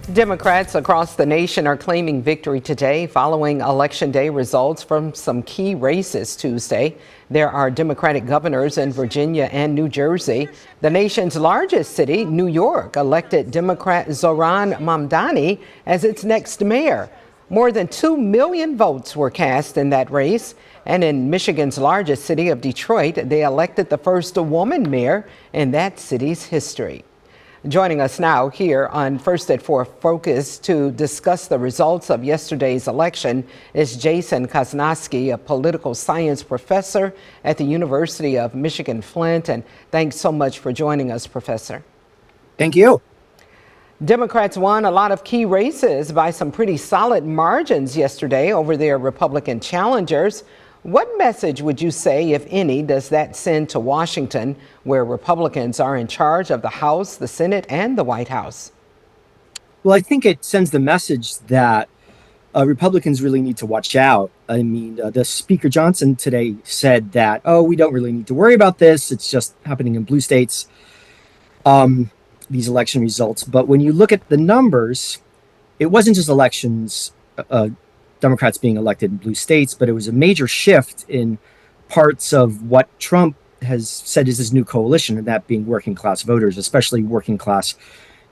Democrats across the nation are claiming victory today following Election Day results from some key races Tuesday. There are Democratic governors in Virginia and New Jersey. The nation's largest city, New York, elected Democrat Zoran Mamdani as its next mayor. More than 2 million votes were cast in that race. And in Michigan's largest city of Detroit, they elected the first woman mayor in that city's history. Joining us now here on First at 4 Focus to discuss the results of yesterday's election is Jason Kosnowski, a political science professor at the University of Michigan Flint. And thanks so much for joining us, Professor. Thank you. Democrats won a lot of key races by some pretty solid margins yesterday over their Republican challengers. What message would you say, if any, does that send to Washington, where Republicans are in charge of the House, the Senate, and the White House? Well, I think it sends the message that Republicans really need to watch out. I mean, the Speaker Johnson today said that, oh, we don't really need to worry about this. It's just happening in blue states, these election results. But when you look at the numbers, it wasn't just elections, Democrats being elected in blue states, but it was a major shift in parts of what Trump has said is his new coalition, and that being working class voters, especially working class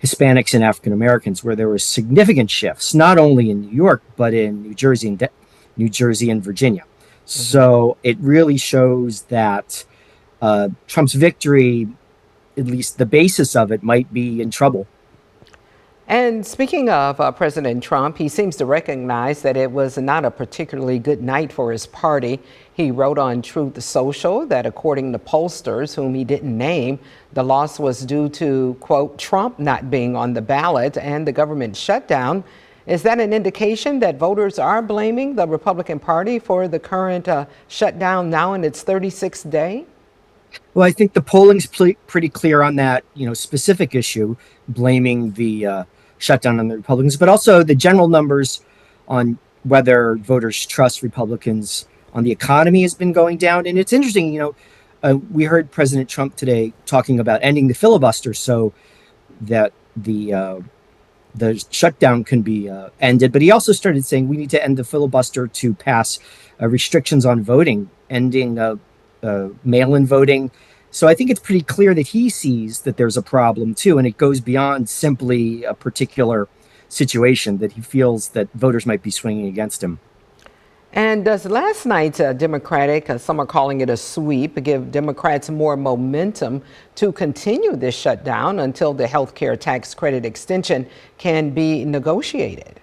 Hispanics and African Americans, where there were significant shifts, not only in New York, but in New Jersey and Virginia. So it really shows that Trump's victory, at least the basis of it, might be in trouble. And speaking of President Trump, he seems to recognize that it was not a particularly good night for his party. He wrote on Truth Social that according to pollsters, whom he didn't name, the loss was due to, quote, Trump not being on the ballot and the government shutdown. Is that an indication that voters are blaming the Republican Party for the current shutdown now in its 36th day? Well, I think the polling's pretty clear on that, specific issue, blaming the shutdown on the Republicans, but also the general numbers on whether voters trust Republicans on the economy has been going down. And it's interesting, we heard President Trump today talking about ending the filibuster so that the shutdown can be ended. But he also started saying we need to end the filibuster to pass restrictions on voting, ending mail-in voting. So I think it's pretty clear that he sees that there's a problem too, and it goes beyond simply a particular situation, that he feels that voters might be swinging against him. And does last night's Democratic, some are calling it a sweep, give Democrats more momentum to continue this shutdown until the health care tax credit extension can be negotiated?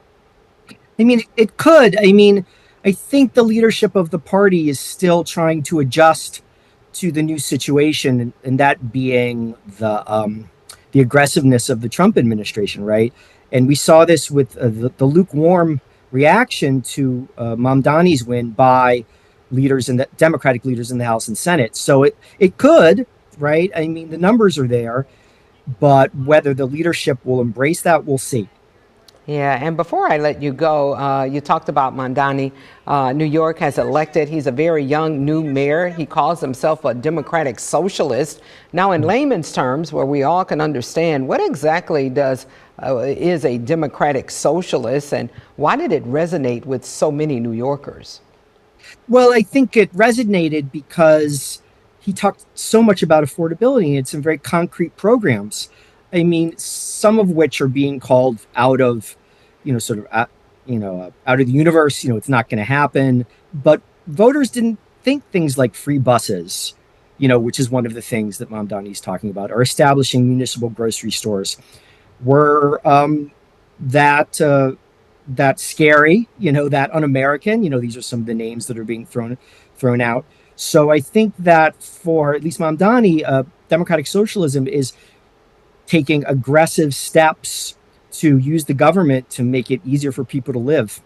I mean, it could. I mean, I think the leadership of the party is still trying to adjust to the new situation, and that being the aggressiveness of the Trump administration, right? And we saw this with the lukewarm reaction to Mamdani's win by Democratic leaders in the House and Senate. So it could, right? I mean, the numbers are there, but whether the leadership will embrace that, we'll see. Yeah, and before I let you go, you talked about Mamdani. New York has elected, he's a very young new mayor. He calls himself a democratic socialist. Now, in layman's terms, where we all can understand, what exactly is a democratic socialist, and why did it resonate with so many New Yorkers? Well, I think it resonated because he talked so much about affordability and some very concrete programs. I mean, some of which are being called out of, out of the universe. It's not going to happen. But voters didn't think things like free buses, which is one of the things that Mamdani is talking about, or establishing municipal grocery stores, were that scary, that un-American. These are some of the names that are being thrown out. So I think that for at least Mamdani, democratic socialism is taking aggressive steps to use the government to make it easier for people to live.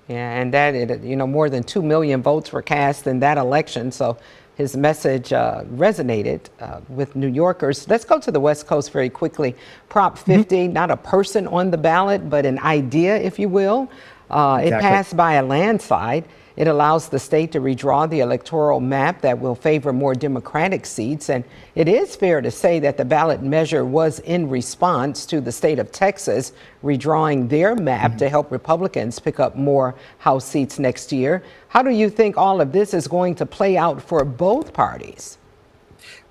Yeah, and that, more than 2 million votes were cast in that election. So his message resonated with New Yorkers. Let's go to the West Coast very quickly. Prop 50, not a person on the ballot, but an idea, if you will. Exactly. It passed by a landslide. It allows the state to redraw the electoral map that will favor more Democratic seats. And it is fair to say that the ballot measure was in response to the state of Texas redrawing their map to help Republicans pick up more House seats next year. How do you think all of this is going to play out for both parties?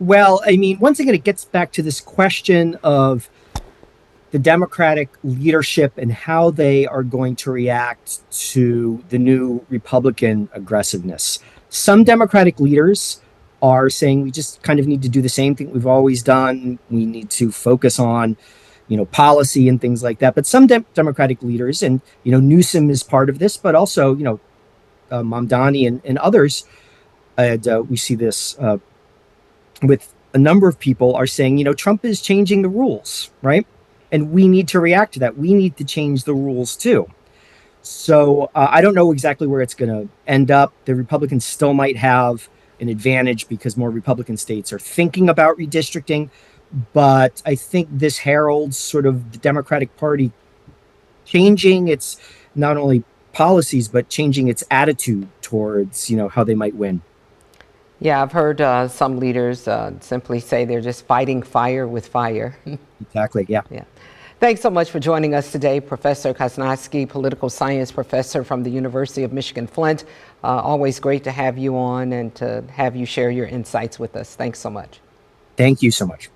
Well, I mean, once again, it gets back to this question of the Democratic leadership and how they are going to react to the new Republican aggressiveness. Some Democratic leaders are saying we just kind of need to do the same thing we've always done. We need to focus on, policy and things like that. But some Democratic leaders, and Newsom is part of this, but also Mamdani and others, and we see this with a number of people are saying, Trump is changing the rules, right? And we need to react to that. We need to change the rules too. So I don't know exactly where it's going to end up. The Republicans still might have an advantage because more Republican states are thinking about redistricting. But I think this heralds sort of the Democratic Party changing its not only policies, but changing its attitude towards, how they might win. Yeah, I've heard some leaders simply say they're just fighting fire with fire. Exactly. Yeah. Yeah. Thanks so much for joining us today, Professor Kosnowski, political science professor from the University of Michigan Flint. Always great to have you on and to have you share your insights with us. Thanks so much. Thank you so much.